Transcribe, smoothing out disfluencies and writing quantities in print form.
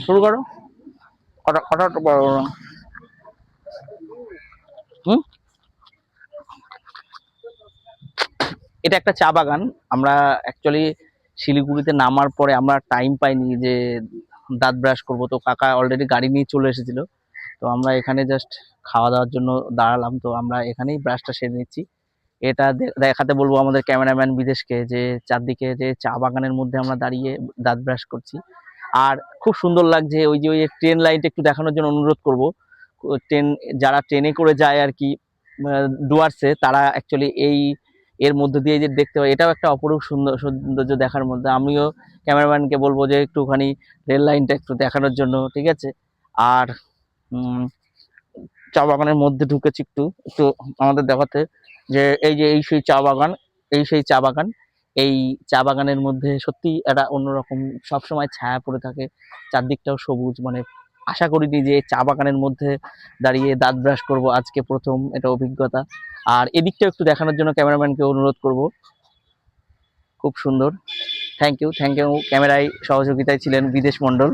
শুরু করো। কটা কটা হুম, এটা একটা চা বাগান। আমরা অ্যাকচুয়ালি শিলিগুড়িতে নামার পরে আমরা টাইম পাইনি যে দাঁত ব্রাশ করবো, তো কাকা অলরেডি গাড়ি নিয়ে চলে এসেছিল। তো আমরা এখানে জাস্ট খাওয়া দাওয়ার জন্য দাঁড়ালাম, তো আমরা এখানেই ব্রাশটা সেরে নিচ্ছি। এটা দেখাতে বলবো আমাদের ক্যামেরাম্যান বিদেশকে যে চারদিকে যে চা বাগানের মধ্যে আমরা দাঁড়িয়ে দাঁত ব্রাশ করছি। আর খুব সুন্দর লাগছে। ওই যে ট্রেন লাইনটা একটু দেখানোর জন্য অনুরোধ করব। ট্রেন, যারা ট্রেনে করে যায় আর কি ডুয়ার্সে, তারা অ্যাকচুয়ালি এর মধ্যে দিয়ে যে দেখতে পাই, এটাও একটা অপরূপ সৌন্দর্য দেখার মধ্যে। আমিও ক্যামেরাম্যানকে বলবো যে একটুখানি রেল লাইনটা একটু দেখানোর জন্য, ঠিক আছে। আর চা বাগানের মধ্যে ঢুকেছি একটু একটু আমাদের দেখাতে যে এই যে এই সেই চা বাগান, এই সেই চা বাগান। এই চা বাগানের মধ্যে সত্যি একটা অন্যরকম সবসময় ছায়া পড়ে থাকে, চারদিকটাও সবুজ। মানে আশা করিনি যে চা বাগানের মধ্যে দাঁড়িয়ে দাঁত ব্রাশ করব, আজকে প্রথম এটা অভিজ্ঞতা। আর এদিকটা একটু দেখানোর জন্য ক্যামেরাম্যানকে অনুরোধ করব। খুব সুন্দর। Thank you, thank you. ক্যামেরায় সহযোগিতায় ছিলেন বিদেশ মণ্ডল।